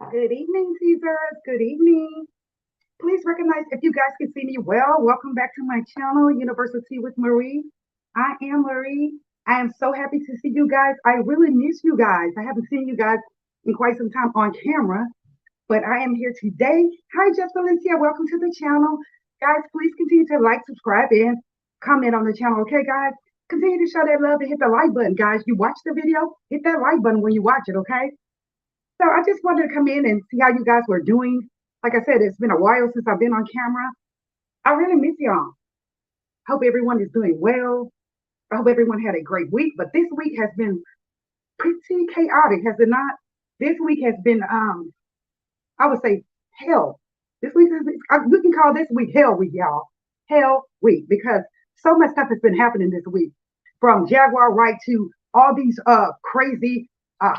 Good evening, Caesars. Good evening. Please recognize if you guys can see me well. Welcome back to my channel, University with Marie. I am Marie. I am so happy to see you guys. I really miss you guys. I haven't seen you guys in quite some time on camera, but I am here today. Hi, Jeff Valencia. Welcome to the channel. Guys, please continue to like, subscribe, and comment on the channel. Okay, guys? Continue to show that love and hit the like button, guys. You watch the video, hit that like button when you watch it, okay? So I just wanted to come in and see how you guys were doing. Like I said, it's been a while since I've been on camera. I really miss y'all. Hope everyone is doing well. I hope everyone had a great week. But this week has been pretty chaotic, has it not? This week has been, I would say, hell. This week is, we can call this week hell week, y'all. Hell week, because so much stuff has been happening this week, from Jaguar Wright to all these crazy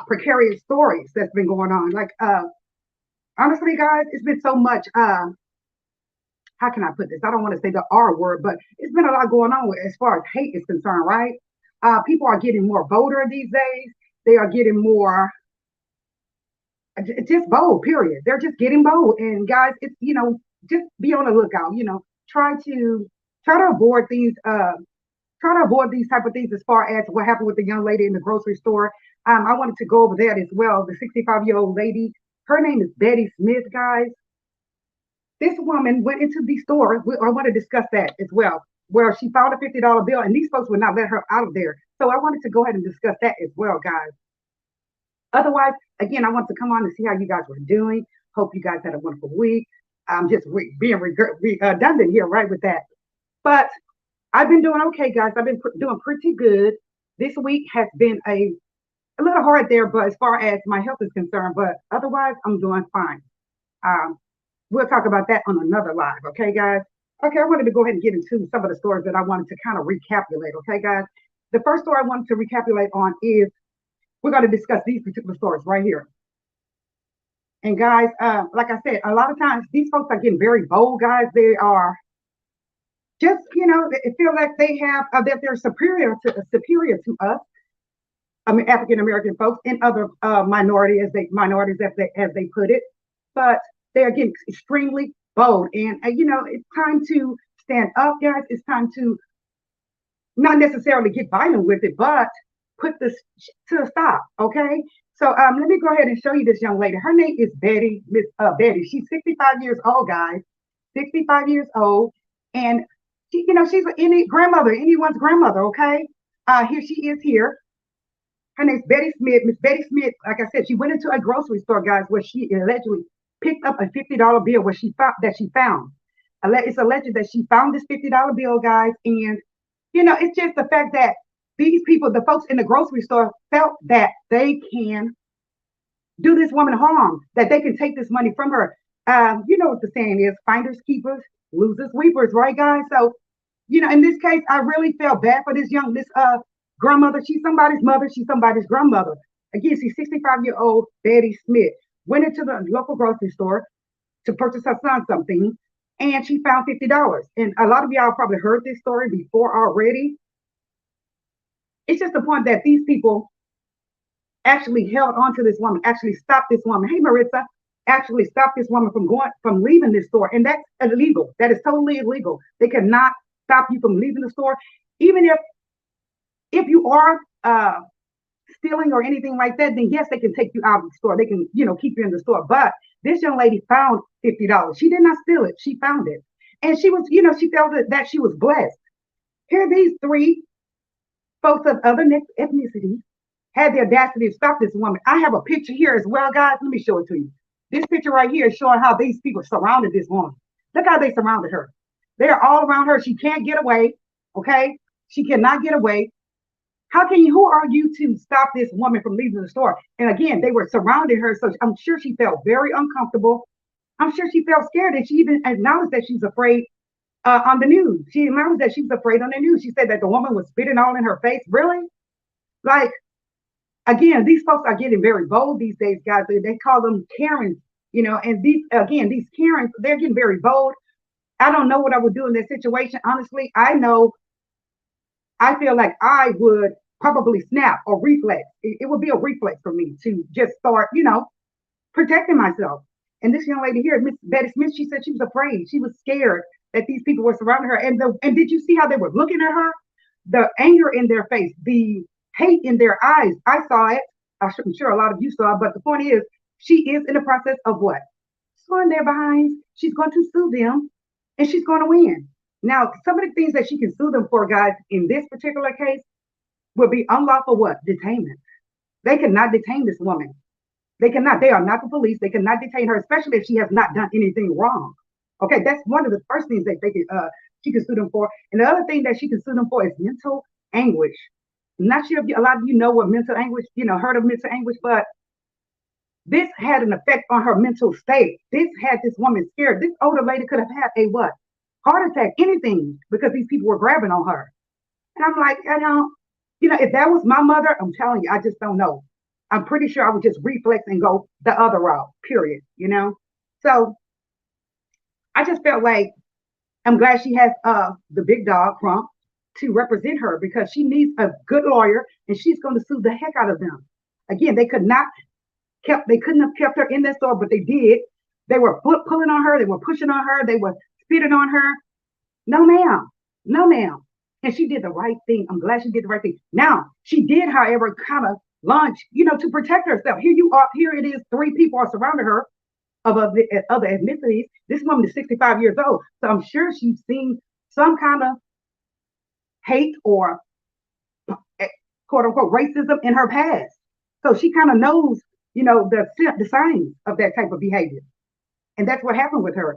precarious stories that's been going on. Like honestly, guys, it's been so much. How can I put this? I don't want to say the R word, but it's been a lot going on as far as hate is concerned, right? People are getting more bolder these days. They are getting more just bold. Period. They're just getting bold. And guys, it's just be on the lookout. Try to avoid these. Try to avoid these type of things as far as what happened with the young lady in the grocery store. I wanted to go over that as well. The 65-year-old lady, her name is Betty Smith, guys. This woman went into the store. I want to discuss that as well, where she found a $50 bill, and these folks would not let her out of there. So I wanted to go ahead and discuss that as well, guys. Otherwise, again, I want to come on and see how you guys were doing. Hope you guys had a wonderful week. I'm just being redundant here, right, with that. But I've been doing okay, guys. I've been doing pretty good. This week has been a little hard there, but as far as my health is concerned, but otherwise, I'm doing fine. Um, we'll talk about that on another live, okay, guys? Okay, I wanted to go ahead and get into some of the stories that I wanted to kind of recapitulate, okay, guys? The first story I wanted to recapitulate on is we're going to discuss these particular stories right here. And guys, like I said, a lot of times these folks are getting very bold, guys. They are just, they feel like they have that they're superior to us. I mean, African American folks and other minorities as they put it, but they are getting extremely bold, and it's time to stand up, guys. It's time to not necessarily get violent with it, but put this to a stop. Okay, so let me go ahead and show you this young lady. Her name is Betty, Miss Betty. She's 65 years old, guys. 65 years old, and she's anyone's grandmother. Okay, here she is here. Her name's Betty Smith. Miss Betty Smith, like I said, she went into a grocery store, guys, where she allegedly picked up a $50 bill where she found. It's alleged that she found this $50 bill, guys, and it's just the fact that these people, the folks in the grocery store, felt that they can do this woman harm, that they can take this money from her. You know what the saying is: finders keepers, losers weepers, right, guys? So, in this case, I really felt bad for this grandmother. She's somebody's mother. She's somebody's grandmother. Again, she's 65-year-old Betty Smith. Went into the local grocery store to purchase her son something, and she found $50. And a lot of y'all probably heard this story before already. It's just the point that these people actually held on to this woman, actually stopped this woman. Hey, Maritza, actually stopped this woman from leaving this store, and that's illegal. That is totally illegal. They cannot stop you from leaving the store, even if you are stealing or anything like that. Then yes, they can take you out of the store. They can keep you in the store. But this young lady found $50. She did not steal it. She found it, and she was she felt that she was blessed. Here, these three folks of other ethnicities had the audacity to stop this woman. I have a picture here as well, guys. Let me show it to you. This picture right here is showing how these people surrounded this woman. Look how they surrounded her. They are all around her. She can't get away. Okay, she cannot get away. Who are you to stop this woman from leaving the store? And again, they were surrounding her. So I'm sure she felt very uncomfortable. I'm sure she felt scared, and she even acknowledged that she's afraid on the news. She acknowledged that she was afraid on the news. She said that the woman was spitting all in her face. Really? Like, again, these folks are getting very bold these days, guys. They call them Karens, and these Karens, they're getting very bold. I don't know what I would do in this situation. Honestly, I feel like I would probably snap or reflex. It would be a reflex for me to just start, protecting myself. And this young lady here, Miss Betty Smith, she said she was afraid. She was scared that these people were surrounding her. And did you see how they were looking at her? The anger in their face, the hate in their eyes. I saw it. I'm sure a lot of you saw it. But the point is, she is in the process of what? Suing their behinds. She's going to sue them, and she's going to win. Now, some of the things that she can sue them for, guys, in this particular case, would be unlawful what? Detainment. They cannot detain this woman. They cannot. They are not the police. They cannot detain her, especially if she has not done anything wrong. Okay, that's one of the first things that they could she can sue them for. And the other thing that she can sue them for is mental anguish. I'm not sure if a lot of you know what mental anguish, heard of mental anguish, but this had an effect on her mental state. This had this woman scared. This older lady could have had a what? Heart attack, anything, because these people were grabbing on her. And I'm like, if that was my mother, I'm telling you, I just don't know. I'm pretty sure I would just reflex and go the other route, period. So I just felt like I'm glad she has the big dog, Trump, to represent her because she needs a good lawyer and she's going to sue the heck out of them. Again, they couldn't have kept her in that store, but they did. They were pulling on her, they were pushing on her, they were spitting on her. No, ma'am. No, ma'am. And she did the right thing. I'm glad she did the right thing. Now, she did, however, kind of launch, to protect herself. Here you are, here it is, three people are surrounding her of other ethnicities. This woman is 65 years old. So I'm sure she's seen some kind of hate or quote unquote racism in her past. So she kind of knows, the signs of that type of behavior. And that's what happened with her.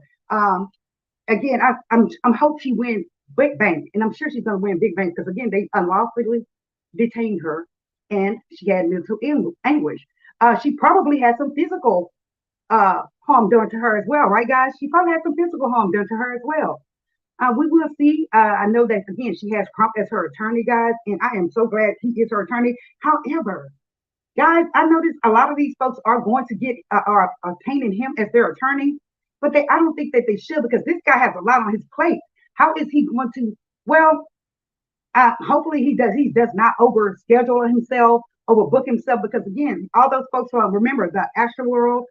Again, I'm hope she wins big bank, and I'm sure she's gonna win big bank because again, they unlawfully detained her and she had mental anguish. She probably had some physical harm done to her as well, right, guys? She probably had some physical harm done to her as well. We will see. I know that again, she has Trump as her attorney, guys, and I am so glad he is her attorney. However, guys, I noticed a lot of these folks are going to get are obtaining him as their attorney, but I don't think that they should because this guy has a lot on his plate. How is he going to? Well, hopefully he does. He does not overschedule himself, overbook himself, because again, all those folks will remember the Astroworld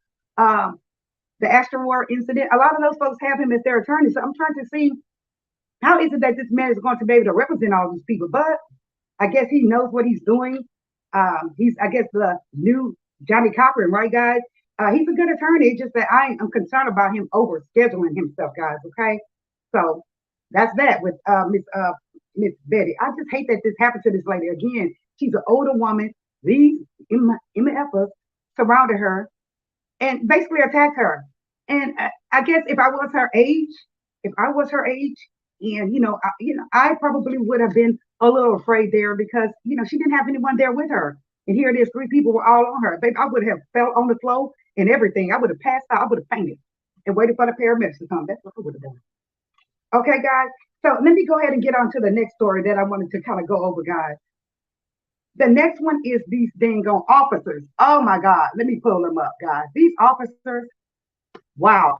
incident. A lot of those folks have him as their attorney. So I'm trying to see how is it that this man is going to be able to represent all these people. But I guess he knows what he's doing. He's, I guess, the new Johnny Cochran, right, guys? He's a good attorney. It's just that I'm concerned about him overscheduling himself, guys. Okay, so that's that with Miss Betty. I just hate that this happened to this lady again. She's an older woman. These MFers surrounded her and basically attacked her. And I guess if I was her age, and I probably would have been a little afraid there because she didn't have anyone there with her. And here it is, three people were all on her. Baby, I would have fell on the floor and everything. I would have passed out. I would have fainted and waited for the paramedics to come. That's what I would have done. Okay, guys. So let me go ahead and get on to the next story that I wanted to kind of go over, guys. The next one is these dang on officers. Oh my God. Let me pull them up, guys. These officers, wow.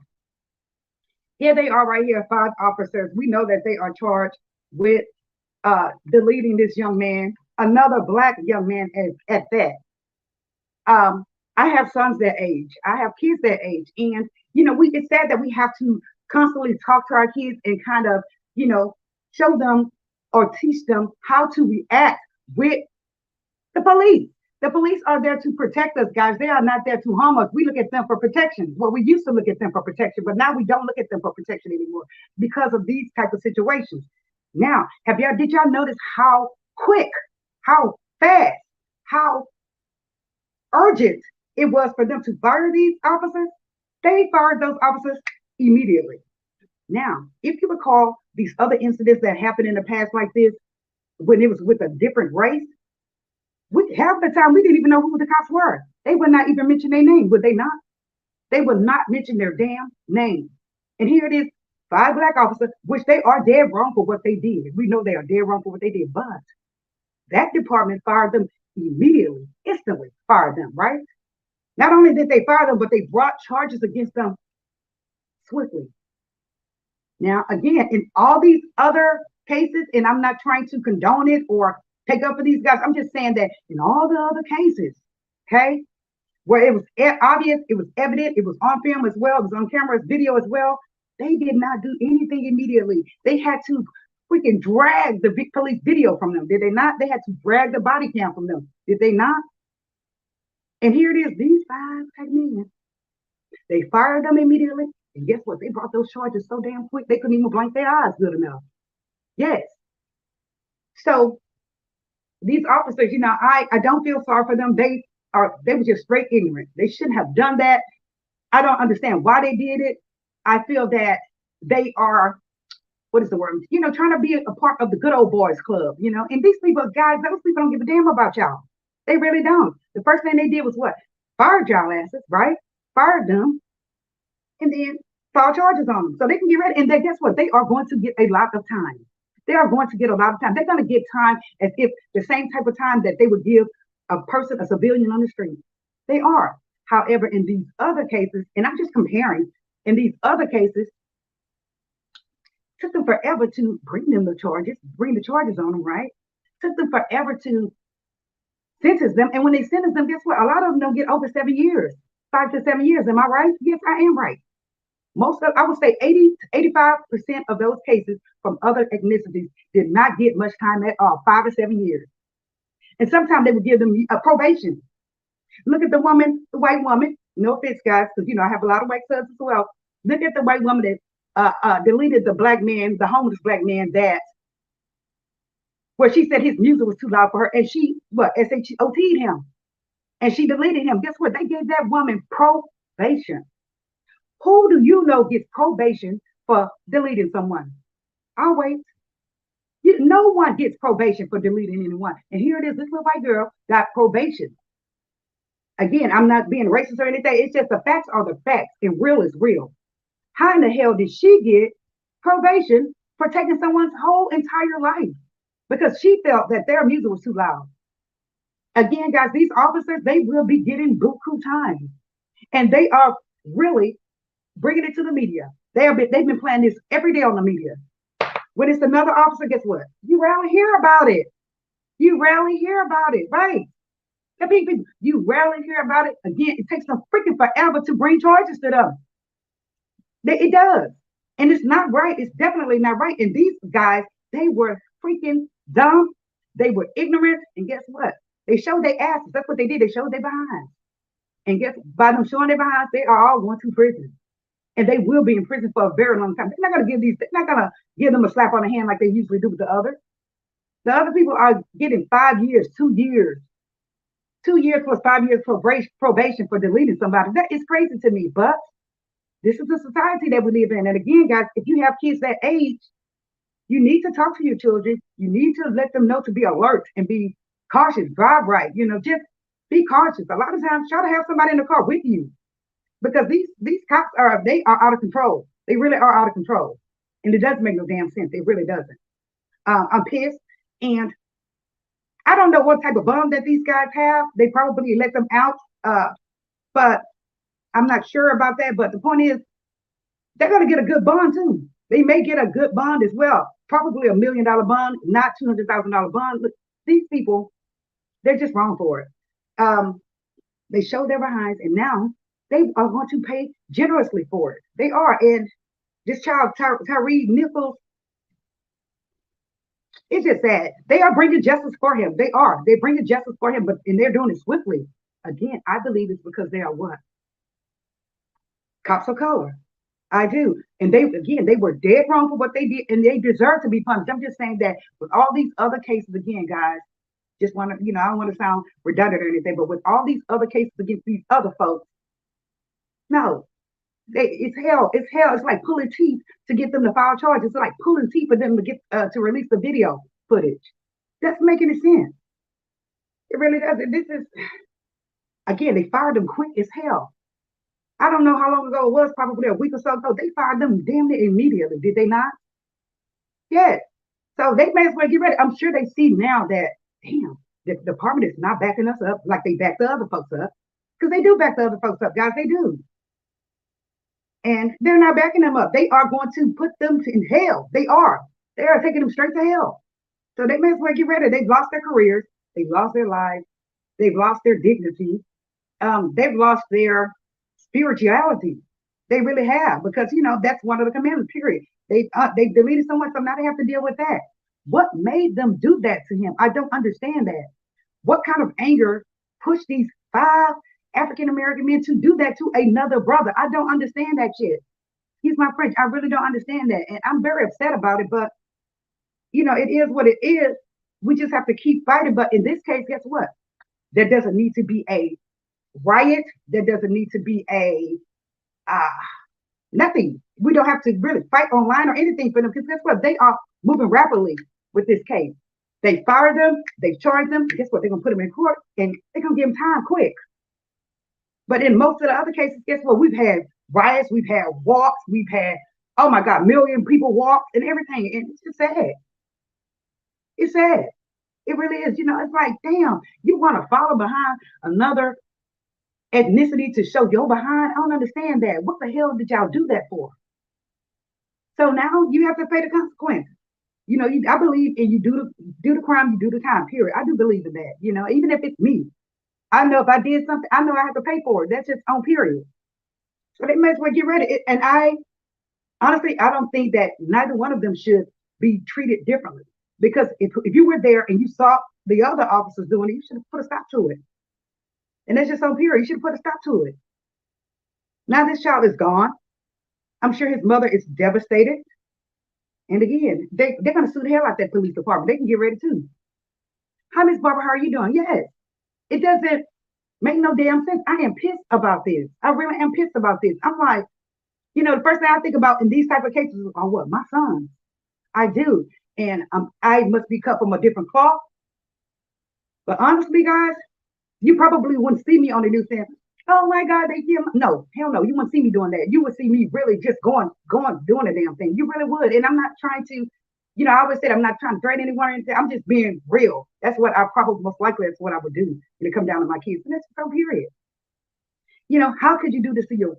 Here they are right here, 5 officers. We know that they are charged with deleting this young man, another Black young man at that. I have sons that age. I have kids that age. And, it's sad that we have to constantly talk to our kids and kind of, show them or teach them how to react with the police. The police are there to protect us, guys. They are not there to harm us. We look at them for protection. Well, we used to look at them for protection, but now we don't look at them for protection anymore because of these type of situations. Now, did y'all notice how quick, how fast, how urgent it was for them to fire these officers? They fired those officers immediately. Now, if you recall these other incidents that happened in the past like this, when it was with a different race, half the time we didn't even know who the cops were. They would not even mention their name, would they not? They would not mention their damn name. And here it is, 5 Black officers, which they are dead wrong for what they did. We know they are dead wrong for what they did, but that department fired them immediately, instantly fired them, right? Not only did they fire them, but they brought charges against them swiftly. Now, again, in all these other cases, and I'm not trying to condone it or take up for these guys, I'm just saying that in all the other cases, okay, where it was obvious, it was evident, it was on film as well, it was on camera, video as well. They did not do anything immediately. They had to freaking drag the police video from them. Did they not? They had to drag the body cam from them. Did they not? And here it is, these five men. They fired them immediately. And guess what? They brought those charges so damn quick, they couldn't even blink their eyes good enough. Yes. So these officers, I don't feel sorry for them. They were just straight ignorant. They shouldn't have done that. I don't understand why they did it. I feel that they are, what is the word? Trying to be a part of the good old boys club, and these people, guys, those people don't give a damn about y'all. They really don't. The first thing they did was what? Fired y'all asses, right? Fired them, and then filed charges on them so they can get ready. And then guess what? They are going to get a lot of time. They are going to get a lot of time. They're going to get time as if the same type of time that they would give a person, a civilian on the street. They are. However, in these other cases, and I'm just comparing, in these other cases, took them forever to bring the charges on them, right? Took them forever to sentence them. And when they sentence them, guess what? A lot of them don't get over 7 years, 5 to 7 years. Am I right? Yes, I am right. I would say 80 to 85% of those cases from other ethnicities did not get much time at all, 5 to 7 years. And sometimes they would give them a probation. Look at the white woman, no offense, guys, because, I have a lot of white cousins as well. Look at the white woman that deleted the black man, the homeless black man where she said his music was too loud for her, and she, SHOT'd him, and she deleted him. Guess what? They gave that woman probation. Who do you know gets probation for deleting someone? I'll wait. No one gets probation for deleting anyone. And here it is, this little white girl got probation. Again, I'm not being racist or anything. It's just the facts are the facts, and real is real. How in the hell did she get probation for taking someone's whole entire life? Because she felt that their music was too loud. Again, guys, these officers, they will be getting buku time. And they are really bringing it to the media. They've been playing this every day on the media. When it's another officer, guess what? You rarely hear about it. You rarely hear about it, right? You rarely hear about it. Again, it takes them freaking forever to bring charges to them. It does. And it's not right. It's definitely not right. And these guys, they were freaking dumb. They were ignorant. And guess what? They showed their asses. That's what they did. They showed their behinds. And by them showing their behinds, they are all going to prison. And they will be in prison for a very long time. They're not going to give them a slap on the hand like they usually do with the other. The other people are getting 5 years, 2 years. 2 years plus 5 years probation for deleting somebody. That is crazy to me. But this is the society that we live in. And again, guys, if you have kids that age, you need to talk to your children. You need to let them know to be alert and be cautious, drive right. Just be cautious. A lot of times, try to have somebody in the car with you, because these cops are out of control. They really are out of control, and it doesn't make no damn sense. It really doesn't. I'm pissed, and I don't know what type of bond that these guys have. They probably let them out, but I'm not sure about that. But the point is, they're going to get a good bond too. They may get a good bond as well. Probably $1 million bond, not $200,000 bond. Look, these people, they're just wrong for it. They show their behinds, and now they are going to pay generously for it. They are. And this child, Tyre Nichols, it's just sad. They are bringing justice for him. They are. They're bringing justice for him, and they're doing it swiftly. Again, I believe it's because they are what? Cops of color. I do. And they were dead wrong for what they did, and they deserve to be punished. I'm just saying that with all these other cases, again, guys, just want to, I don't want to sound redundant or anything, but with all these other cases against these other folks, no, it's hell. It's hell. It's like pulling teeth to get them to file charges. It's like pulling teeth for them to get to release the video footage. That's making any sense. It really doesn't. This is, again, they fired them quick as hell. I don't know how long ago it was, probably a week or so ago. They fired them damn near immediately, did they not? Yes. So they may as well get ready. I'm sure they see now that, damn, the department is not backing us up like they back the other folks up. Because they do back the other folks up, guys, they do. And they're not backing them up. They are going to put them in hell. They are. They are taking them straight to hell. So they may as well get ready. They've lost their careers. They've lost their lives. They've lost their dignity. they've lost their spirituality. They really have, because that's one of the commandments. Period. They deleted so much, so now they have to deal with that. What made them do that to him? I don't understand that. What kind of anger pushed these five African American men to do that to another brother? I don't understand that shit. He's my French. I really don't understand that, and I'm very upset about it. But it is what it is. We just have to keep fighting. But in this case, guess what? There doesn't need to be a riot. There doesn't need to be a uh, nothing. We don't have to really fight online or anything for them, because guess what? They are moving rapidly with this case. They fired them, they charged them. Guess what? They're gonna put them in court and they're gonna give them time quick. But in most of the other cases, guess what? We've had riots, we've had walks, we've had, oh my God, million people walk and everything. And it's just sad. It's sad. It really is. It's like, damn, you want to follow behind another ethnicity to show your behind? I don't understand that. What the hell did y'all do that for? So now you have to pay the consequences. I believe in you do the crime, you do the time. Period. I do believe in that. Even if it's me, I know if I did something, I know I have to pay for it. That's just on period. So they might as well get rid of it. And honestly, I don't think that neither one of them should be treated differently. Because if you were there and you saw the other officers doing it, you should have put a stop to it. And that's just on period. You should have put a stop to it. Now this child is gone. I'm sure his mother is devastated. And again, they're going to sue the hell out that police department. They can get ready too. Hi, Miss Barbara, how are you doing? Yes. It doesn't make no damn sense. I am pissed about this. I really am pissed about this. I'm like, the first thing I think about in these type of cases are what? My sons. I do. And I must be cut from a different cloth. But honestly, guys, you probably wouldn't see me on the news saying, oh my God, they kill. No, hell no. You wouldn't see me doing that. You would see me really just going, doing a damn thing. You really would. And I'm not trying to, I always said I'm not trying to threaten anyone or anything. I'm just being real. That's what I probably most likely that's what I would do when it come down to my kids. And that's so period. How could you do this to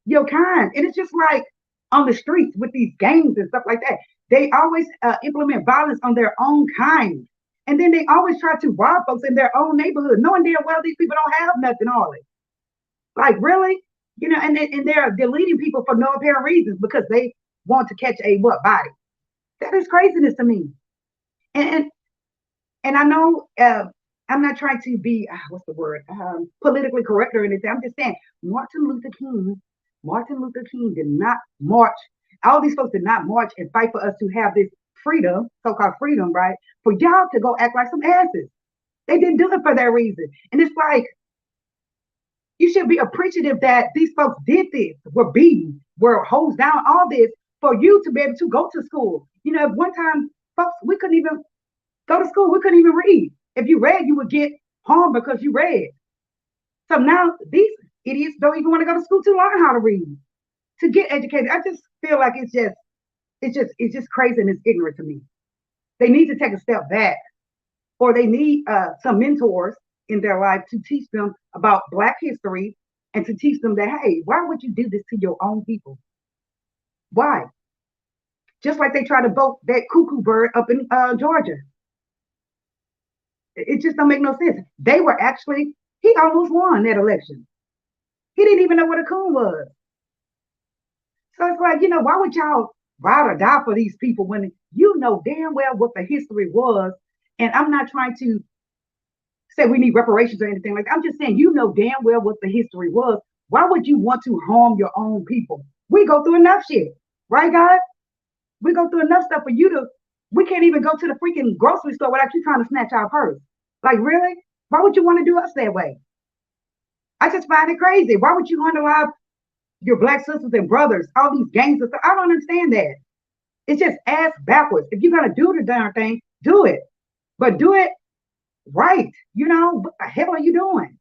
your kind? And it's just like on the streets with these gangs and stuff like that. They always implement violence on their own kind. And then they always try to rob folks in their own neighborhood, knowing damn well these people don't have nothing on it. Like, really? And they're deleting people for no apparent reasons because they want to catch a what body. That is craziness to me. And and I know I'm not trying to be what's the word politically correct or anything. I'm just saying Martin Luther King did not march. All these folks did not march and fight for us to have this freedom, so-called freedom, right? For y'all to go act like some asses. They didn't do it for that reason. And it's like, you should be appreciative that these folks did this, were beaten, were hosed down, all this for you to be able to go to school. At one time, folks, we couldn't even go to school. We couldn't even read. If you read, you would get harmed because you read. So now these idiots don't even want to go to school to learn how to read, to get educated. I just feel like it's just crazy and it's ignorant to me. They need to take a step back, or they need some mentors in their life to teach them about Black history and to teach them that, hey, why would you do this to your own people? Why? Just like they try to vote that cuckoo bird up in Georgia. It just don't make no sense. They were actually, he almost won that election. He didn't even know what a coon was. So it's like, why would y'all ride or die for these people when you know damn well what the history was? And I'm not trying to say we need reparations or anything like that. I'm just saying, damn well what the history was. Why would you want to harm your own people? We go through enough shit, right, guys? We go through enough stuff for you to, we can't even go to the freaking grocery store without you trying to snatch our purse. Like, really? Why would you want to do us that way? I just find it crazy. Why would you unalive your Black sisters and brothers, all these gangs and stuff? I don't understand that. It's just ass backwards. If you're going to do the darn thing, do it. But do it right. What the hell are you doing?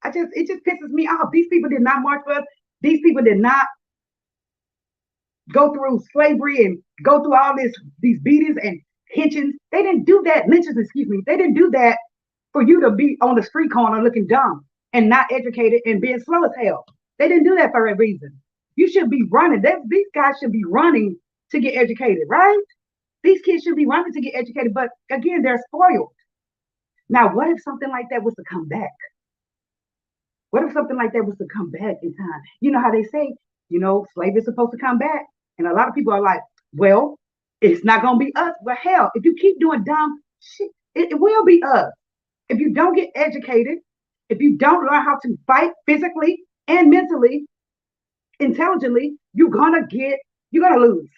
It just pisses me off. These people did not march for us. These people did not go through slavery and go through all these beatings and lynchings. They didn't do that. Lynchings, excuse me. They didn't do that for you to be on the street corner looking dumb and not educated and being slow as hell. They didn't do that for a reason. You should be running. These guys should be running to get educated, right? These kids should be running to get educated, but again, they're spoiled. Now, what if something like that was to come back? What if something like that was to come back in time? You know how they say, slavery is supposed to come back. And a lot of people are like, well, it's not going to be us. Well, hell, if you keep doing dumb shit, it will be us. If you don't get educated, if you don't learn how to fight physically and mentally, intelligently, you're gonna lose.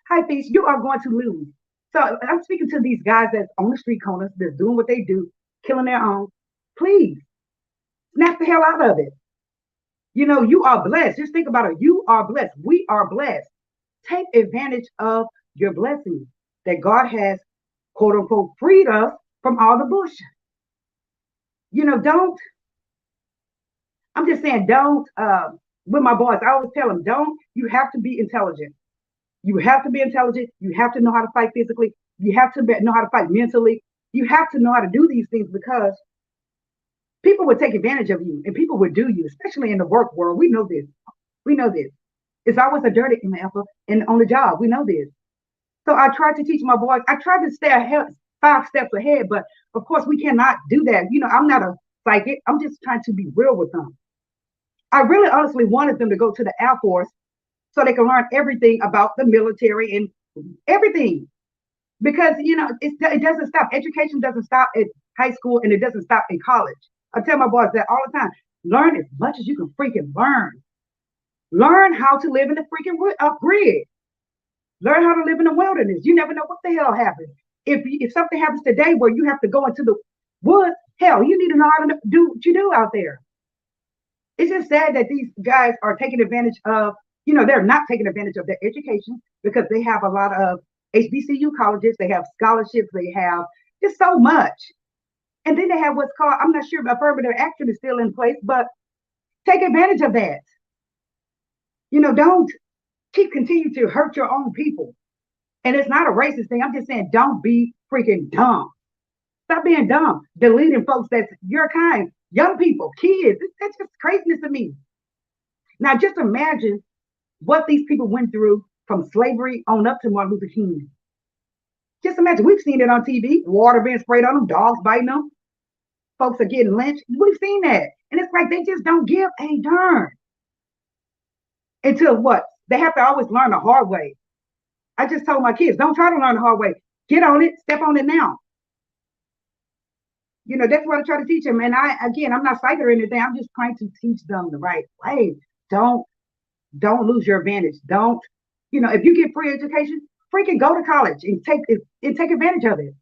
Hi, Peace, you are going to lose. So I'm speaking to these guys that's on the street corners, that's doing what they do, killing their own. Please snap the hell out of it. You are blessed. Just think about it. You are blessed. We are blessed. Take advantage of your blessings that God has, quote unquote, freed us from all the bullshit. Don't, I'm just saying, don't, with my boys, I always tell them, don't, you have to be intelligent. You have to be intelligent. You have to know how to fight physically. You have to know how to fight mentally. You have to know how to do these things because people would take advantage of you and people would do you, especially in the work world. We know this. We know this. It's always a dirty example and on the job. We know this. So I try to teach my boys. I try to stay ahead, 5 steps ahead, but of course we cannot do that. I'm not a psychic. I'm just trying to be real with them. I really honestly wanted them to go to the Air Force so they can learn everything about the military and everything. Because, it doesn't stop. Education doesn't stop at high school and it doesn't stop in college. I tell my boys that all the time. Learn as much as you can freaking learn. Learn how to live in the freaking grid. Learn how to live in the wilderness. You never know what the hell happens. If something happens today where you have to go into the woods, hell, you need to know how to do what you do out there. It's just sad that these guys are taking advantage of, they're not taking advantage of their education because they have a lot of HBCU colleges, they have scholarships, they have just so much. And then they have what's called, I'm not sure if affirmative action is still in place, but take advantage of that. Don't continue to hurt your own people. And it's not a racist thing. I'm just saying, don't be freaking dumb. Stop being dumb. Deleting folks that's your kind, young people, kids. That's just craziness to me. Now, just imagine what these people went through from slavery on up to Martin Luther King. Just imagine, we've seen it on TV, water being sprayed on them, dogs biting them, folks are getting lynched. We've seen that. And it's like they just don't give a darn. Until what? They have to always learn the hard way. I just told my kids, don't try to learn the hard way. Get on it, step on it now. That's what I try to teach them. And I'm not psychic or anything. I'm just trying to teach them the right way. Don't lose your advantage. Don't, if you get free education, freaking go to college and take advantage of it.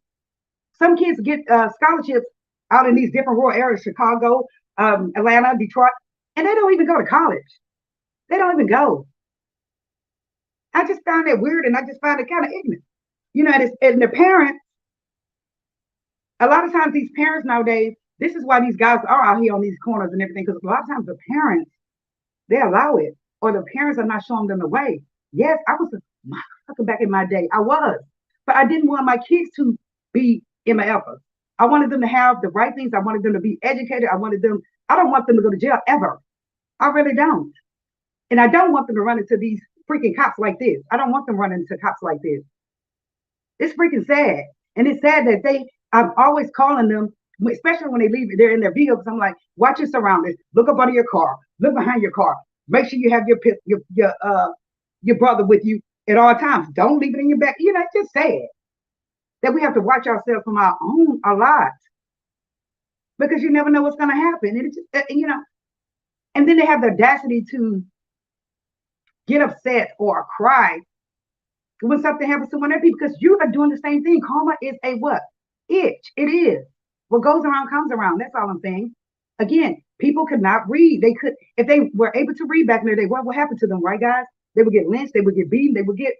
Some kids get scholarships out in these different rural areas, Chicago, Atlanta, Detroit, and they don't even go to college. They don't even go. I just found that weird, and I just find it kind of ignorant. And the parents, a lot of times these parents nowadays, this is why these guys are out here on these corners and everything, because a lot of times the parents, they allow it, or the parents are not showing them the way. Yes, I was back in my day. I was, but I didn't want my kids to be MFers. I wanted them to have the right things. I wanted them to be educated. I don't want them to go to jail ever. I really don't. And I don't want them to run into these freaking cops like this. I don't want them running into cops like this. It's freaking sad. And it's sad that I'm always calling them, especially when they leave, they're in their vehicles. I'm like, watch your surroundings. Look up under your car. Look behind your car. Make sure you have your brother with you at all times. Don't leave it in your back. It's just sad that we have to watch ourselves from our lives, because you never know what's going to happen. And it's just, and then they have the audacity to get upset or cry when something happens to one of people, because you are doing the same thing. Karma is a what? Itch. It is. What goes around comes around. That's all I'm saying. Again, people could not read. They could, if they were able to read back in their day, what happened to them, right, guys? They would get lynched. They would get beaten. They would get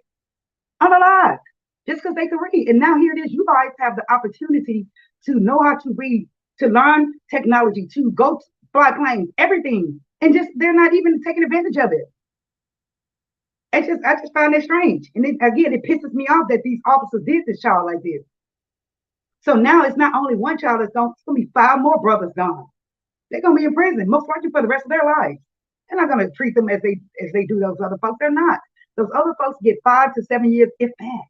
unalive just because they could read. And now here it is. You guys have the opportunity to know how to read, to learn technology, to go fly planes, everything. And just, they're not even taking advantage of it. I just find that strange. And again, it pisses me off that these officers did this child like this. So now it's not only one child that's gone, it's going to be 5 more brothers gone. They're going to be in prison, most likely for the rest of their lives. They're not going to treat them as they do those other folks. They're not. Those other folks get 5 to 7 years, if that.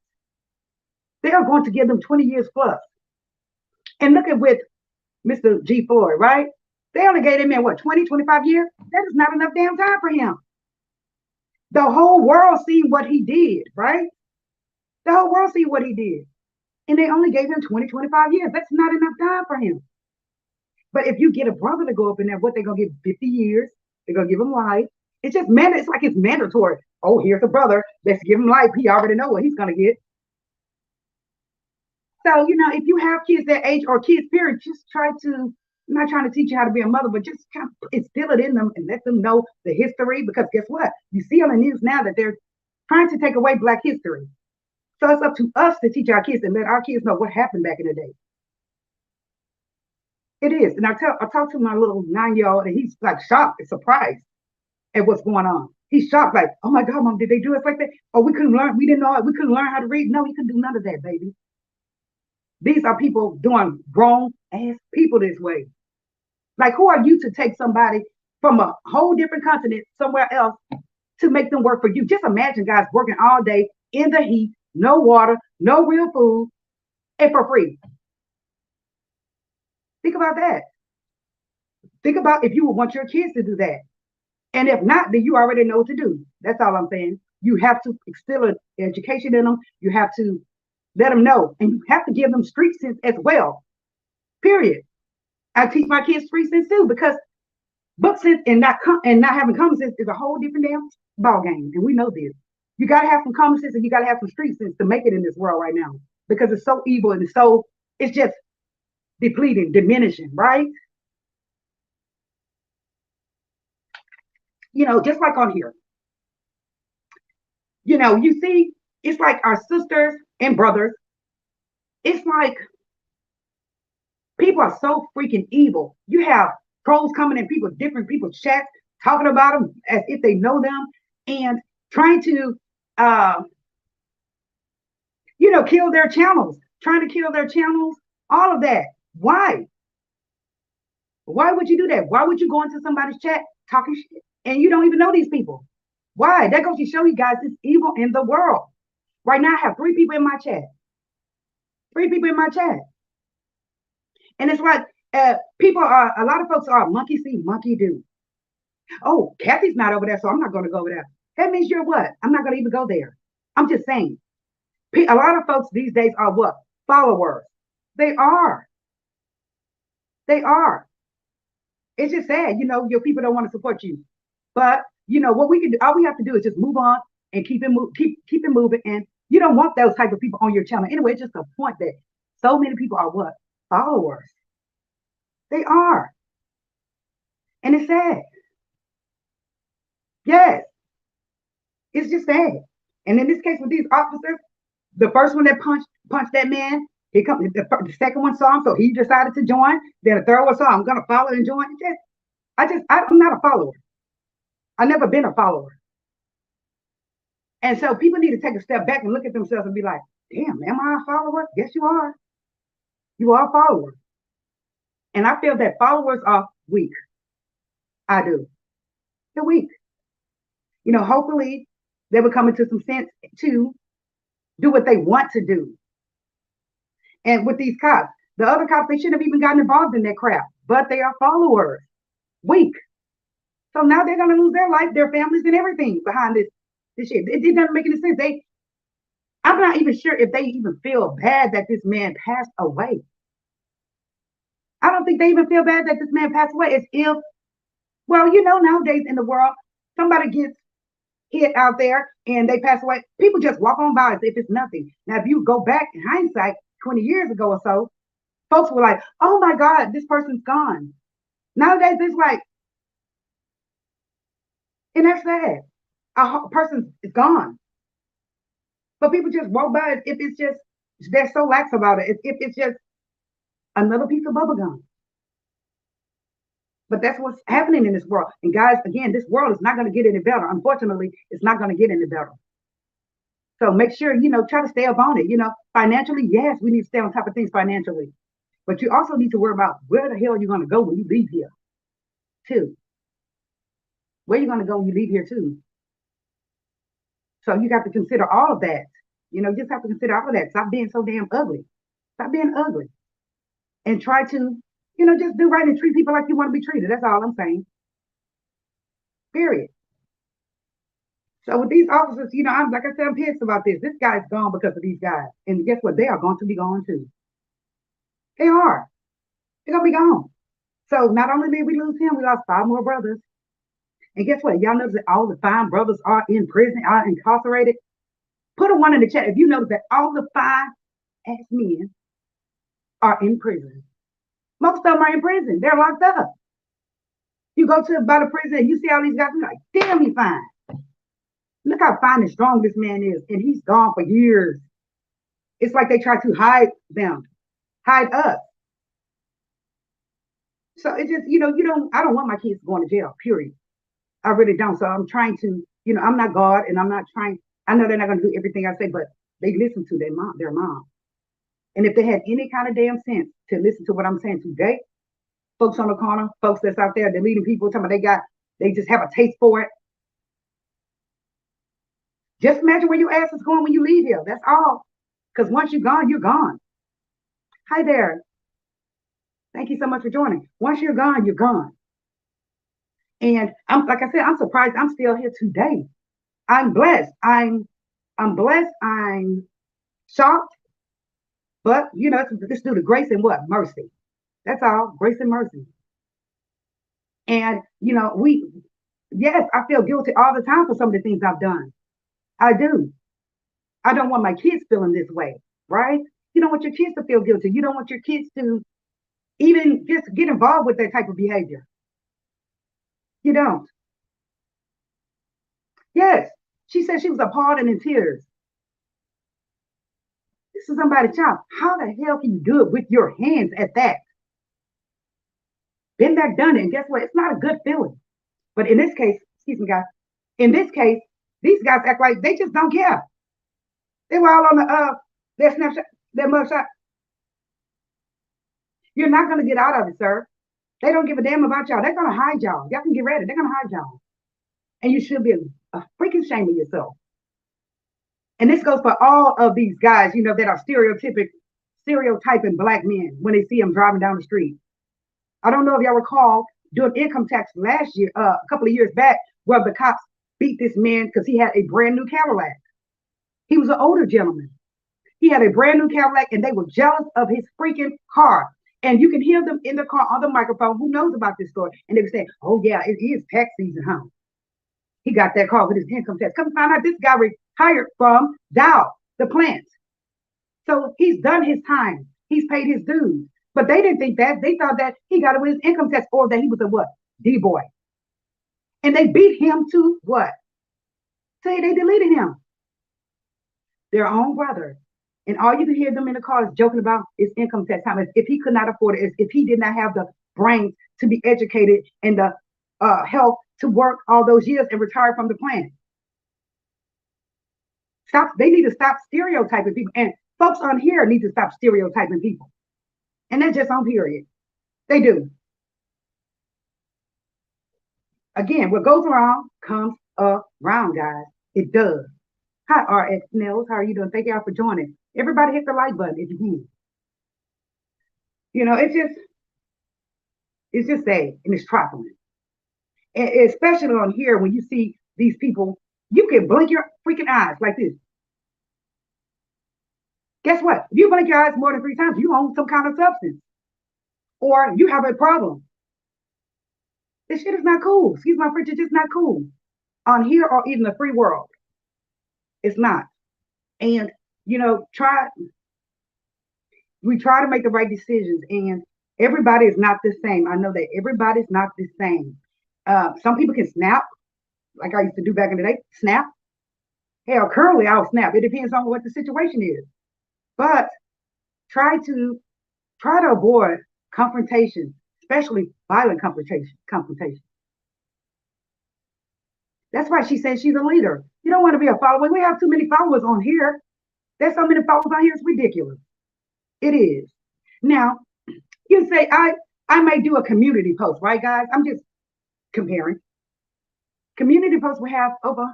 They are going to give them 20 years plus. And look at with Mr. G. Floyd, right? They only gave him in what, 20, 25 years? That is not enough damn time for him. The whole world seen what he did, right? The whole world seen what he did. And they only gave him 20, 25 years. That's not enough time for him. But if you get a brother to go up in there, what they're gonna give 50 years, they're gonna give him life. It's just it's like it's mandatory. Oh, here's a brother, let's give him life. He already know what he's gonna get. So, if you have kids that age or kids, period, just try to, I'm not trying to teach you how to be a mother, but just kind of instill it in them and let them know the history. Because guess what? You see on the news now that they're trying to take away Black history. So it's up to us to teach our kids and let our kids know what happened back in the day. It is. And I talked to my little 9-year-old and he's like shocked and surprised at what's going on. He's shocked, like, oh my God, mom, did they do us like that? Oh, we couldn't learn, we didn't know it, we couldn't learn how to read. No, you couldn't do none of that, baby. These are people doing grown ass people this way. Like, who are you to take somebody from a whole different continent somewhere else to make them work for you? Just imagine guys working all day in the heat, no water, no real food, and for free. Think about that. Think about if you would want your kids to do that. And if not, then you already know what to do. That's all I'm saying. You have to instill an education in them. You have to let them know. And you have to give them street sense as well. Period. I teach my kids street sense too, because book sense and not having common sense is a whole different damn ball game. And we know this. You gotta have some common sense and you gotta have some street sense to make it in this world right now. Because it's so evil and it's just depleting, diminishing, right? Just like on here. You see, it's like our sisters and brothers. It's like people are so freaking evil. You have trolls coming in different people's chats, talking about them as if they know them and trying to, kill their channels, all of that. Why? Why would you do that? Why would you go into somebody's chat talking shit and you don't even know these people? Why? That goes to show you guys it's evil in the world. Right now, I have 3 people in my chat. 3 people in my chat. And it's like a lot of folks are monkey see, monkey do. Oh, Kathy's not over there, so I'm not going to go over there. That means you're what? I'm not going to even go there. I'm just saying. A lot of folks these days are what? Followers. They are. They are. It's just sad, your people don't want to support you. But what we can do, all we have to do is just move on and keep it moving. And you don't want those type of people on your channel. Anyway, it's just a point that so many people are what? Followers. They are. And it's sad. Yes. It's just sad. And in this case with these officers, the first one that punched that man, the second one saw him, so he decided to join. Then the third one saw, I'm gonna follow and join. I'm not a follower. I've never been a follower. And so people need to take a step back and look at themselves and be like, damn, am I a follower? Yes, you are. You are a follower. And I feel that followers are weak. I do. They're weak. Hopefully they will come into some sense to do what they want to do. And with these cops, the other cops, they shouldn't have even gotten involved in that crap, but they are followers. Weak. So now they're going to lose their life, their families, and everything behind this shit. It doesn't make any sense. I'm not even sure if they even feel bad that this man passed away. I don't think they even feel bad that this man passed away. As if, well, nowadays in the world, somebody gets hit out there and they pass away. People just walk on by as if it's nothing. Now, if you go back in hindsight 20 years ago or so, folks were like, oh my God, this person's gone. Nowadays, it's like, and that's sad. A person is gone. But people just walk by as if it's just, they're so lax about it, as if it's just another piece of bubble gum. But that's what's happening in this world. And guys, again, this world is not going to get any better. Unfortunately, it's not going to get any better. So make sure, try to stay up on it. Financially, yes, we need to stay on top of things financially. But you also need to worry about where the hell are you going to go when you leave here, too. Where are you going to go when you leave here, too? So you got to consider all of that. Just have to consider all of that. Stop being so damn ugly. Stop being ugly. And try to Just do right and treat people like you want to be treated. That's all I'm saying. Period. So with these officers, I'm like I said, I'm pissed about this. This guy's gone because of these guys. And guess what? They are going to be gone too. They are. They're gonna be gone. So not only did we lose him, we lost 5 more brothers. And guess what? Y'all notice that all the 5 brothers are in prison, are incarcerated. Put a 1 in the chat if you notice that all the 5 ex-men are in prison. Most of them are in prison. They're locked up. You go to about a prison and you see all these guys, you're like, damn, he's fine. Look how fine and strong this man is. And he's gone for years. It's like they try to hide them, hide us. So it's just, I don't want my kids going to jail, period. I really don't. So I'm trying to, I'm not God and I'm not trying, I know they're not going to do everything I say, but they listen to their mom. And if they had any kind of damn sense to listen to what I'm saying today, folks on the corner, folks that's out there, they're leading people, talking about they just have a taste for it. Just imagine where your ass is going when you leave here. That's all. Because once you're gone, you're gone. Hi there. Thank you so much for joining. Once you're gone, you're gone. And like I said, I'm surprised I'm still here today. I'm blessed. I'm blessed. I'm shocked. But it's due to grace and what? Mercy. That's all. Grace and mercy. And yes, I feel guilty all the time for some of the things I've done. I do. I don't want my kids feeling this way, right? You don't want your kids to feel guilty. You don't want your kids to even just get involved with that type of behavior. You don't. Yes, she said she was appalled and in tears. This is somebody's child. How the hell can you do it with your hands at that? Been there, done it. And guess what? It's not a good feeling. But in this case, excuse me, guys. In this case, these guys act like they just don't care. They were all on their snapshot, their mugshot. You're not going to get out of it, sir. They don't give a damn about y'all. They're going to hide y'all. Y'all can get ready. They're going to hide y'all. And you should be a freaking shame of yourself. And this goes for all of these guys, that are stereotyping black men when they see them driving down the street. I don't know if y'all recall doing income tax last year, a couple of years back, where the cops beat this man because he had a brand new Cadillac. He was an older gentleman. He had a brand new Cadillac and they were jealous of his freaking car. And you can hear them in the car on the microphone. Who knows about this story? And they were saying, oh, yeah, it is tax season, huh? He got that car with his income tax. Come find out this guy retired from Dow, the plant. So he's done his time. He's paid his dues. But they didn't think that. They thought that he got it with his income tax or that he was a what? D-boy. And they beat him to what? Say they deleted him. Their own brother. And all you can hear them in the car is joking about is income tax time. As if he could not afford it, if he did not have the brains to be educated and the health to work all those years and retire from the planet. They need to stop stereotyping people. And folks on here need to stop stereotyping people. And that's just on period. They do. Again, what goes around comes around, guys. It does. Hi, RX Nels. How are you doing? Thank y'all for joining. Everybody hit the like button if you can. It's just sad and it's trifling. And especially on here when you see these people, you can blink your freaking eyes like this. Guess what? If you blink your eyes more than 3 times, you own some kind of substance. Or you have a problem. This shit is not cool. Excuse my French, it's just not cool. On here or even the free world. It's not. And, we try to make the right decisions, and everybody is not the same. I know that everybody's not the same. Some people can snap, like I used to do back in the day, snap. Hell, currently I'll snap. It depends on what the situation is. But try to avoid confrontation, especially violent confrontation. That's why she says she's a leader. You don't want to be a follower. We have too many followers on here. There's so many followers on here, it's ridiculous. It is. Now, you say, I may do a community post, right, guys? I'm just comparing. Community posts will have over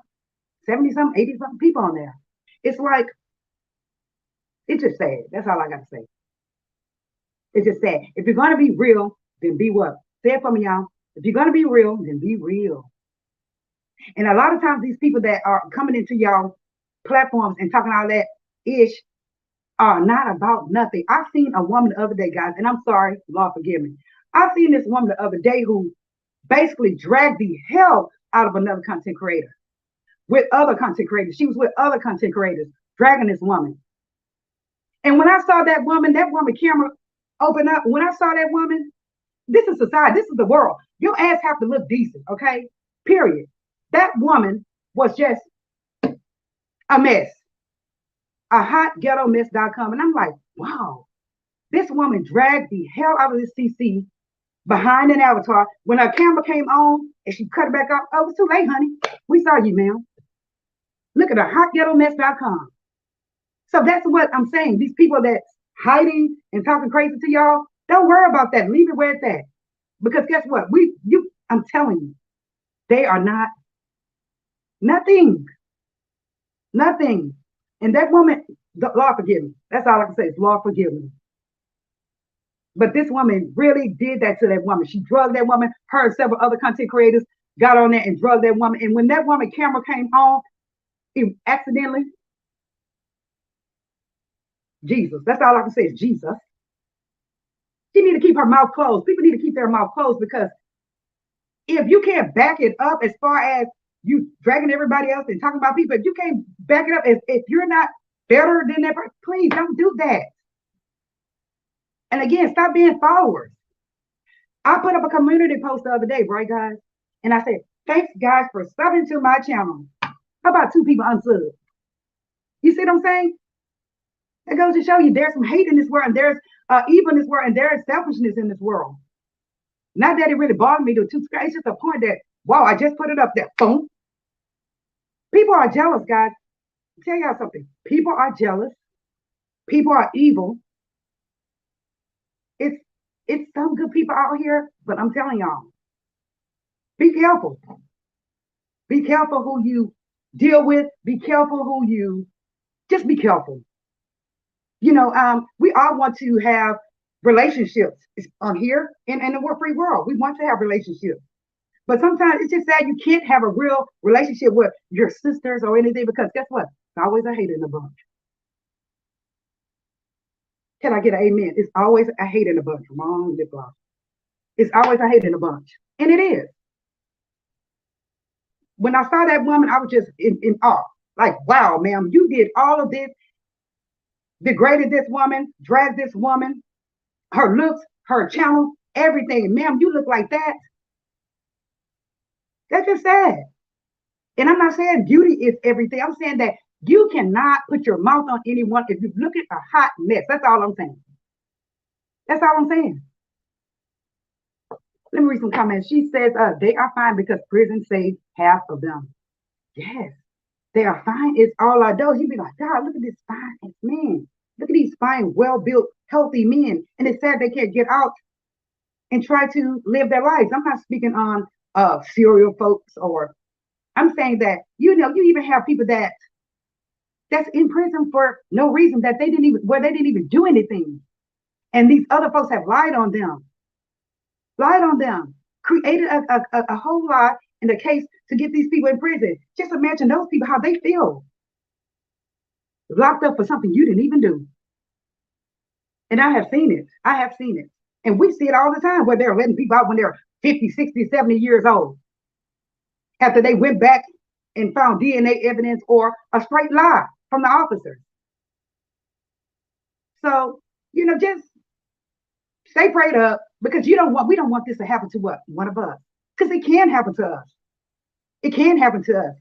70-something, 80-something people on there. It's like, it's just sad. That's all I got to say. It's just sad. If you're going to be real, then be what? Say it for me, y'all. If you're going to be real, then be real. And a lot of times, these people that are coming into y'all platforms and talking all that ish are not about nothing. I seen a woman the other day, guys, and I'm sorry, Lord forgive me. I seen this woman the other day who basically dragged the hell out of another content creator with other content creators. She was with other content creators, dragging this woman. And when I saw that woman camera open up, when I saw that woman, this is society, this is the world. Your ass have to look decent, okay? Period. That woman was just a mess. A hotghettomess.com. And I'm like, wow, this woman dragged the hell out of this CC behind an avatar. When her camera came on and she cut it back off, oh, it's too late, honey. We saw you, ma'am. Look at her hotghettomess.com. So that's what I'm saying. These people that's hiding and talking crazy to y'all, don't worry about that. Leave it where it's at. Because guess what? I'm telling you, they are not nothing. Nothing. And that woman, Lord forgive me. That's all I can say is Lord forgive me. But this woman really did that to that woman. She drugged that woman. Her and several other content creators got on there and drugged that woman. And when that woman camera came on, it accidentally, Jesus. That's all I can say is Jesus. She need to keep her mouth closed. People need to keep their mouth closed because if you can't back it up as far as you dragging everybody else and talking about people, if you can't back it up, if you're not better than that, please don't do that. And again, stop being followers. I put up a community post the other day, right, guys? And I said, thanks, guys, for subbing to my channel. How about 2 people unsubbed? You see what I'm saying? That goes to show you there's some hate in this world, and there's evil in this world, and there is selfishness in this world. Not that it really bothered me to subscribe. It's just a point that, wow, I just put it up there. Boom. People are jealous, guys. I'll tell y'all something. People are jealous. People are evil. It's some good people out here, but I'm telling y'all, be careful. Be careful who you deal with. Be careful who you, just be careful. You know, we all want to have relationships on here in the free world. We want to have relationships. But sometimes it's just sad you can't have a real relationship with your sisters or anything because guess what? It's always a hater in the bunch. Can I get an amen? It's always a hate in the bunch. Wrong lip gloss. It's always a hate in the bunch. And it is. When I saw that woman, I was just in awe. Like, wow, ma'am, you did all of this, degraded this woman, dragged this woman, her looks, her channel, everything. Ma'am, you look like that. That's just sad. And I'm not saying beauty is everything. I'm saying that you cannot put your mouth on anyone if you look at a hot mess. That's all I'm saying. That's all I'm saying. Let me read some comments. She says they are fine because prison saved half of them. Yes, they are fine. It's all I do. You'd be like, God, look at this fine man. Look at these fine, well-built, healthy men. And it's sad they can't get out and try to live their lives. I'm not speaking on serial folks, or I'm saying that, you know, you even have people that's in prison for no reason, that they didn't even do anything. And these other folks have lied on them, created a whole lie in the case to get these people in prison. Just imagine those people, how they feel. Locked up for something you didn't even do. And I have seen it. And we see it all the time where they're letting people out when they're 50, 60, 70 years old. After they went back and found DNA evidence or a straight lie from the officers. So, you know, just stay prayed up because we don't want this to happen to what? One of us. Because it can happen to us. It can happen to us.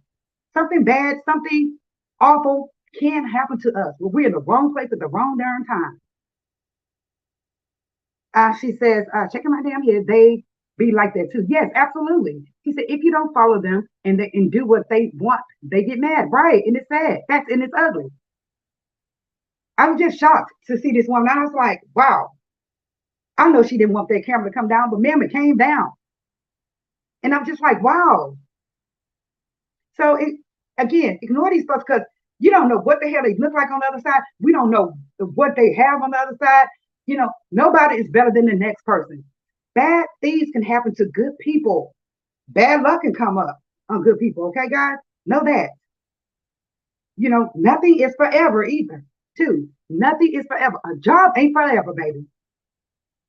Something bad, something awful can happen to us when we're in the wrong place at the wrong darn time. She says, checking my damn head, they be like that too. Yes, absolutely. He said, if you don't follow them and do what they want, they get mad. Right. And it's sad. And it's ugly. I was just shocked to see this woman. I was like, wow. I know she didn't want that camera to come down, but ma'am, it came down. And I'm just like, wow. So again, ignore these folks because you don't know what the hell they look like on the other side. We don't know what they have on the other side. Nobody is better than the next person. Bad things can happen to good people. Bad luck can come up on good people. Okay, guys? Know that. Nothing is forever either. Too. Nothing is forever. A job ain't forever, baby.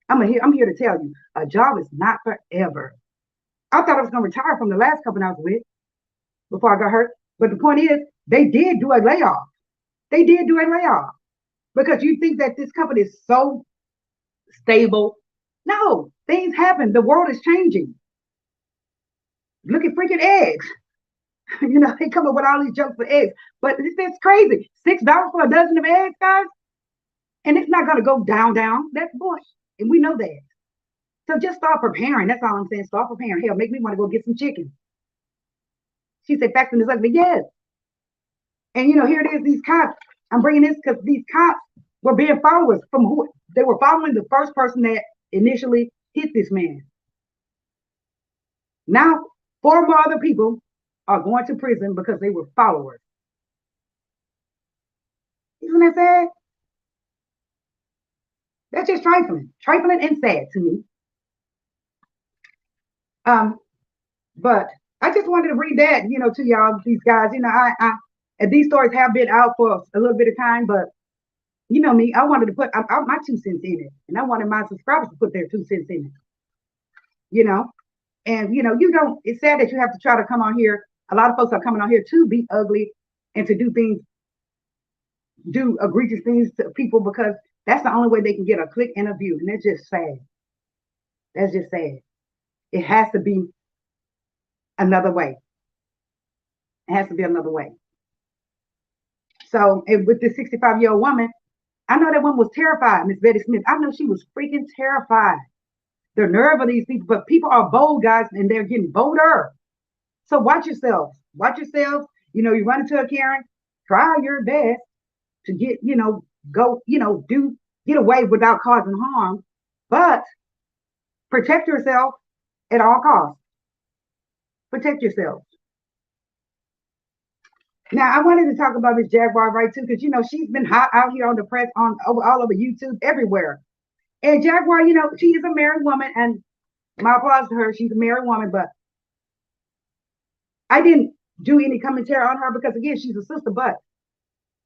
I'm here to tell you, a job is not forever. I thought I was gonna retire from the last company I was with before I got hurt. But the point is, they did do a layoff. They did do a layoff because you think that this company is so stable. No, things happen. The world is changing. Look at freaking eggs. They come up with all these jokes for eggs, but it's crazy. $6 for a dozen of eggs, guys, and it's not gonna go down. That's bush, and we know that. So just start preparing. That's all I'm saying. Start preparing. Hell, make me want to go get some chicken. She said, "Fact is ugly." Yes, and here it is. These cops. I'm bringing this because these cops were being followers from who they were following the first person that initially hit this man. Now, 4 more other people are going to prison because they were followers. Isn't that sad? That's just trifling and sad to me. But I just wanted to read that, to y'all, these guys. And these stories have been out for a little bit of time, but you know me, I wanted to put my 2 cents in it, and I wanted my subscribers to put their 2 cents in it. And you don't. It's sad that you have to try to come on here. A lot of folks are coming on here to be ugly and to do egregious things to people because that's the only way they can get a click and a view, and that's just sad. That's just sad. It has to be another way. It has to be another way. So, and with this 65-year-old woman, I know that woman was terrified, Miss Betty Smith. I know she was freaking terrified. The nerve of these people, but people are bold, guys, and they're getting bolder. So watch yourselves. Watch yourselves. You run into a Karen, try your best to get, go, get away without causing harm, but protect yourself at all costs. Protect yourself. Now, I wanted to talk about this Jaguar Wright too, because she's been hot out here on the press, all over YouTube, everywhere. And Jaguar, she is a married woman, and my applause to her. She's a married woman, but I didn't do any commentary on her because again, she's a sister. But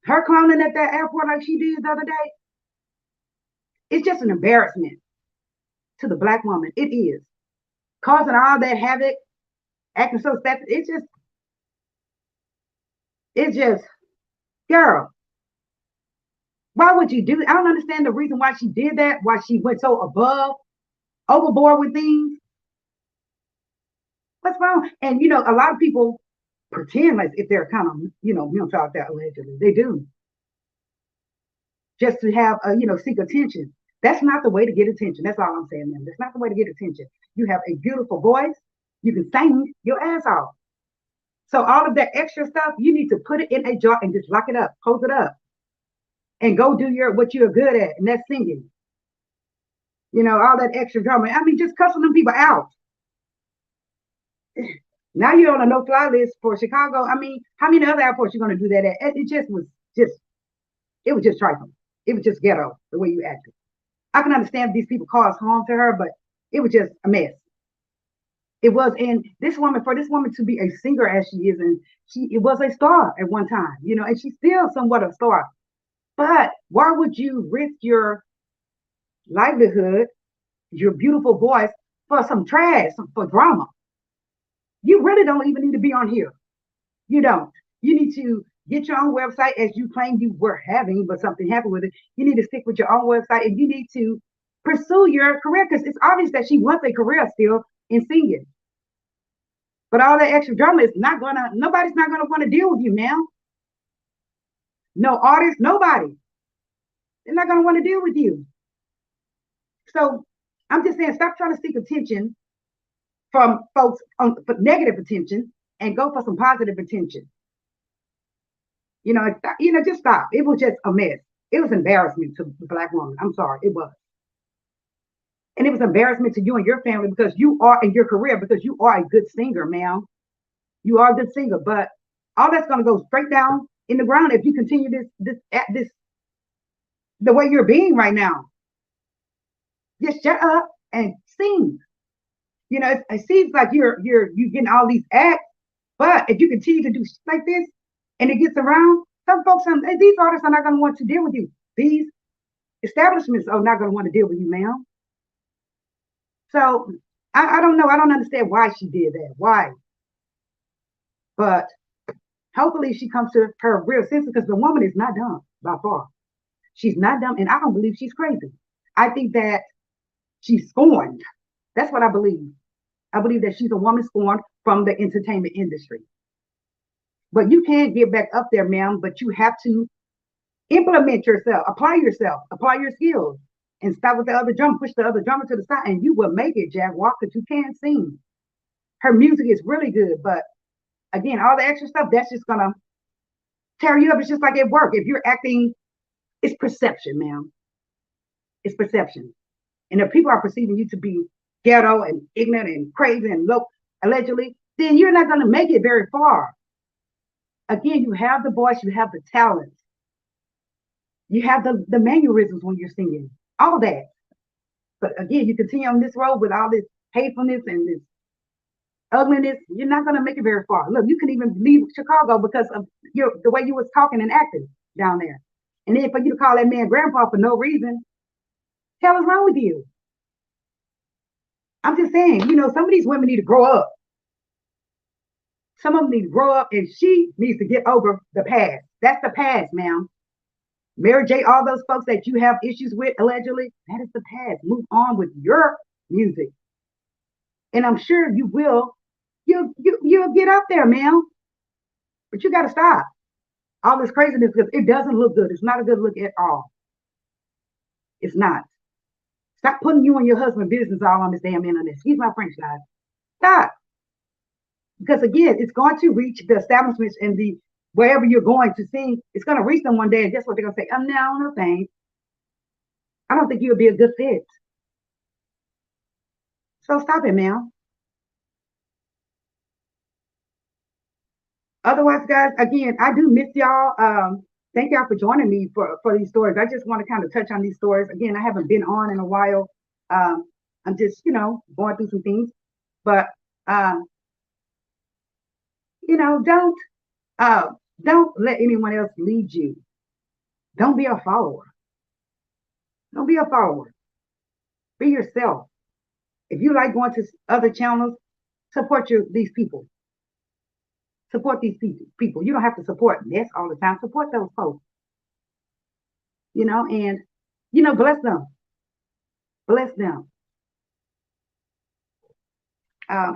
her clowning at that airport like she did the other day, it's just an embarrassment to the Black woman. It is causing all that havoc, acting so sad. It's just, girl, why would you do it? I don't understand the reason why she did that, why she went so overboard with things. What's wrong? And a lot of people pretend like if they're kind of, mental out there allegedly. They do. Just to have seek attention. That's not the way to get attention. That's all I'm saying, man. That's not the way to get attention. You have a beautiful voice. You can sing your ass off. So all of that extra stuff, you need to put it in a jar and just lock it up, close it up, and go do what you're good at, and that's singing. All that extra drama. I mean, just cussing them people out. Now you're on a no-fly list for Chicago. I mean, how many other airports you're going to do that at? It was just trifling. It was just ghetto the way you acted. I can understand if these people caused harm to her, but it was just a mess. It was, and for this woman to be a singer as she is, and it was a star at one time, and she's still somewhat a star. But why would you risk your livelihood, your beautiful voice for some trash, for drama? You really don't even need to be on here. You don't. You need to get your own website as you claim you were having, but something happened with it. You need to stick with your own website and you need to pursue your career because it's obvious that she wants a career still in singing. But all that extra drama is nobody's not gonna want to deal with you now. No artist, nobody. They're not gonna want to deal with you. So I'm just saying, stop trying to seek attention from folks for negative attention and go for some positive attention. Just stop. It was just a mess. It was embarrassment to the Black woman. I'm sorry, it was. And it was embarrassment to you and your family because you are in your career, because you are a good singer, ma'am. You are a good singer, but all that's going to go straight down in the ground if you continue this the way you're being right now. Just shut up and sing. It seems like you getting all these acts, but if you continue to do shit like this and it gets around, some folks, these artists are not going to want to deal with you. These establishments are not going to want to deal with you, ma'am. So I don't know. I don't understand why she did that. Why? But hopefully she comes to her real senses because the woman is not dumb by far. She's not dumb, and I don't believe she's crazy. I think that she's scorned. That's what I believe. I believe that she's a woman scorned from the entertainment industry. But you can't get back up there, ma'am, but you have to implement yourself, apply your skills, and stop with the other drummer, push the other drummer to the side, and you will make it, Jaguar, because you can sing. Her music is really good, but again, all the extra stuff, that's just gonna tear you up. It's just like at work. If you're acting, it's perception, ma'am. It's perception. And if people are perceiving you to be ghetto and ignorant and crazy and low, allegedly, then you're not gonna make it very far. Again, you have the voice, you have the talent, you have the mannerisms when you're singing, all that. But again, you continue on this road with all this hatefulness and this ugliness, you're not going to make it very far. Look, you can even leave Chicago because of the way you was talking and acting down there. And then for you to call that man grandpa for no reason, hell is wrong with you? I'm just saying, some of these women need to grow up. Some of them need to grow up, and she needs to get over the past. That's the past, ma'am. Mary J, all those folks that you have issues with, allegedly, that is the past. Move on with your music. And I'm sure you will. You'll get up there, ma'am. But you got to stop all this craziness because it doesn't look good. It's not a good look at all. It's not. Stop putting you and your husband business all on this damn internet. Excuse my French, guys. Stop. Because again, it's going to reach the establishments and the wherever you're going to sing. It's going to reach them one day, and guess what they're going to say? No, thanks. I don't think you'll be a good fit. So stop it, ma'am. Otherwise, guys, again, I do miss y'all. Thank y'all for joining me for these stories. I just want to kind of touch on these stories. Again, I haven't been on in a while. I'm just, going through some things. But, don't let anyone else lead you. Don't be a follower. Don't be a follower. Be yourself. If you like going to other channels, support these people. Support these people. You don't have to support this all the time. Support those folks. And bless them. Bless them. I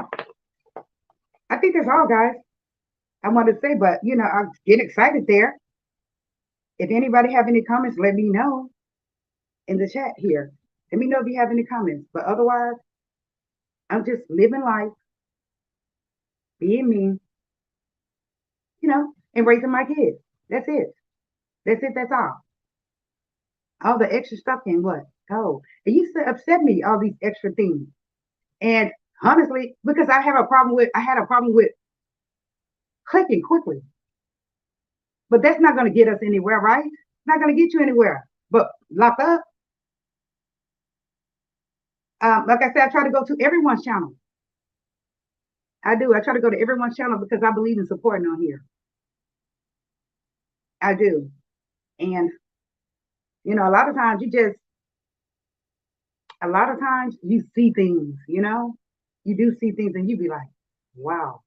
think that's all, guys. I wanted to say, but I'm getting excited there. If anybody have any comments, let me know in the chat here. Let me know if you have any comments. But otherwise, I'm just living life, being me, and raising my kids. That's it. That's all. All the extra stuff can what? Go. It used to upset me, all these extra things. And honestly, because I had a problem with clicking quickly. But that's not going to get us anywhere, right? It's not going to get you anywhere. But lock up. Like I said, I try to go to everyone's channel. I do. I try to go to everyone's channel because I believe in supporting on here. I do. And, a lot of times you see things, you do see things and you be like, wow.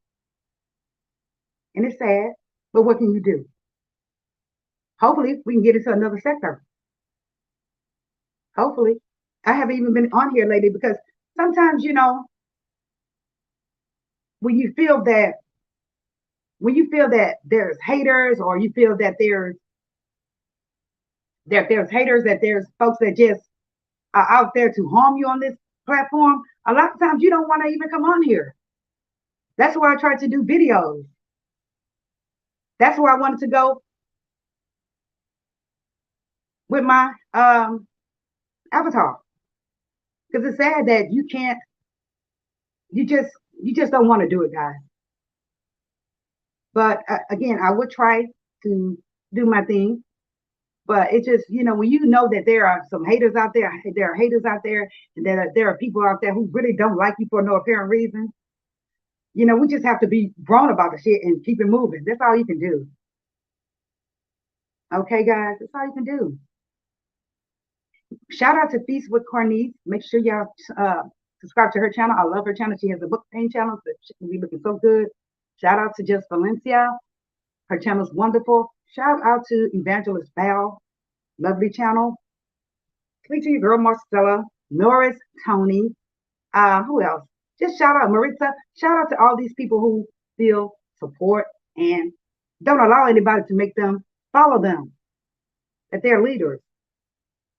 And it's sad, but what can you do? Hopefully we can get into another sector. Hopefully. I haven't even been on here lately because sometimes, when you feel that there's haters, or you feel that there's haters, that there's folks that just are out there to harm you on this platform, a lot of times you don't want to even come on here. That's why I tried to do videos. That's where I wanted to go with my avatar. Because it's sad that you just don't want to do it, guys. But again, I would try to do my thing. But it just, when you know that there are some haters out there are haters out there, and there are people out there who really don't like you for no apparent reason. We just have to be grown about the shit and keep it moving. That's all you can do. Okay, guys, that's all you can do. Shout out to Feast with Cornice. Make sure y'all subscribe to her channel. I love her channel. She has a book paint channel that she can be looking so good. Shout out to Just Valencia. Her channel's wonderful. Shout out to Evangelist Val. Lovely channel. Please to your girl Marcella, Norris, Tony. Who else? Just shout out Maritza. Shout out to all these people who still support and don't allow anybody to make them follow them, that they're leaders.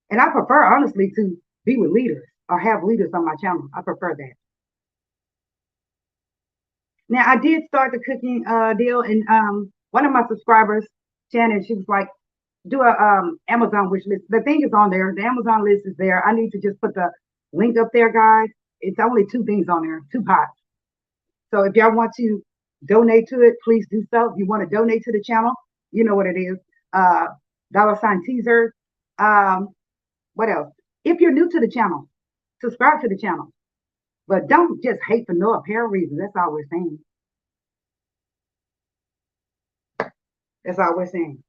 And I prefer, honestly, to be with leaders or have leaders on my channel. I prefer that. Now, I did start the cooking deal, and one of my subscribers, Shannon, she was like, do a Amazon wish list. The thing is on there. The Amazon list is there. I need to just put the link up there, guys. It's only 2 things on there, 2 pots. So if y'all want to donate to it, please do so. If you want to donate to the channel, you know what it is. $ teaser. What else? If you're new to the channel, subscribe to the channel. But don't just hate for no apparent reason. That's all we're saying. That's all we're saying.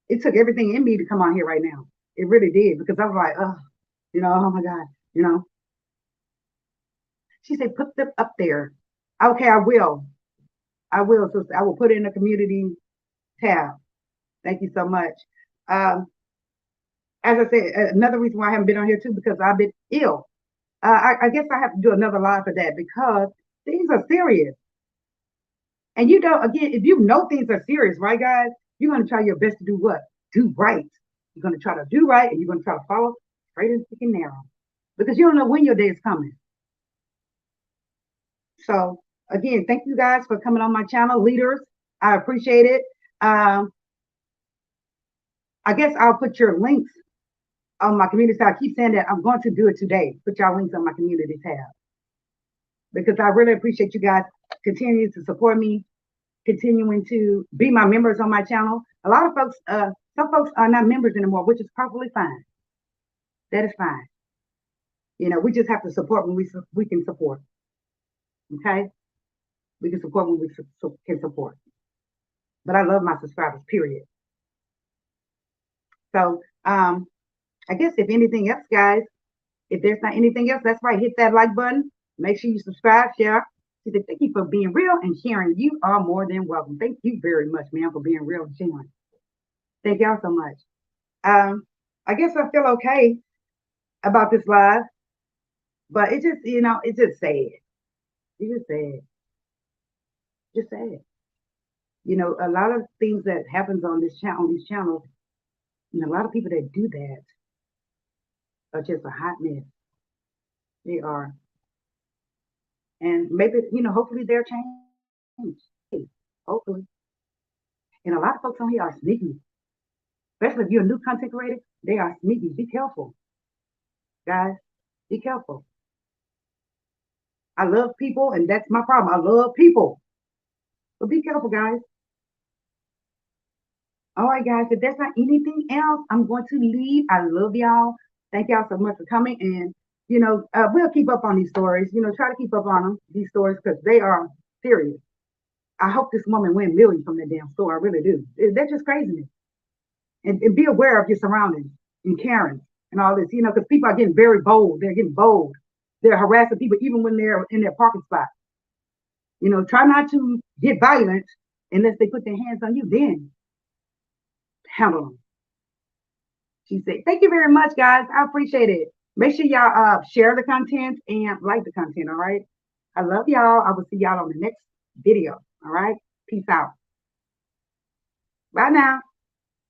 It took everything in me to come on here right now. It really did, because I was like, oh my God, She said, put them up there. Okay, I will. I will, sister. I will put it in the community tab. Thank you so much. As I said, another reason why I haven't been on here too, because I've been ill. I guess I have to do another live for that, because things are serious. And again, if you know things are serious, right, guys, you're going to try your best to do what? Do right. You're going to try to do right, and you're going to try to follow straight and thick and narrow, because you don't know when your day is coming. So again, thank you guys for coming on my channel, leaders. I appreciate it. I guess I'll put your links on my community tab. I keep saying that I'm going to do it today. Put y'all links on my community tab, because I really appreciate you guys continuing to support me, continuing to be my members on my channel. A lot of folks, some folks are not members anymore, which is probably fine. That is fine. We just have to support when we can support. Okay? We can support when we can support. But I love my subscribers, period. So I guess if anything else, guys, if there's not anything else, that's right. Hit that like button. Make sure you subscribe, share. Thank you for being real and sharing. You are more than welcome. Thank you very much, man, for being real and sharing. Thank y'all so much. I guess I feel okay about this live, but it just, it's just sad. It's just sad. Just sad. A lot of things that happens on this channel, on these channels, and a lot of people that do that are just a hot mess. They are. And maybe, hopefully they're changed. Hopefully. And a lot of folks on here are sneaky. Especially if you're a new content creator, they are sneaky. Be careful. Guys, be careful. I love people, and that's my problem. I love people. But be careful, guys. All right, guys, if there's not anything else, I'm going to leave. I love y'all. Thank y'all so much for coming. And, we'll keep up on these stories. Try to keep up on them, these stories, because they are serious. I hope this woman win millions from that damn store. I really do. That's just crazy. And be aware of your surroundings and caring and all this, because people are getting very bold. They're getting bold. They're harassing people even when they're in their parking spot. Try not to get violent unless they put their hands on you. Then handle them. She said, thank you very much, guys. I appreciate it. Make sure y'all share the content and like the content, all right? I love y'all. I will see y'all on the next video, all right? Peace out. Bye now.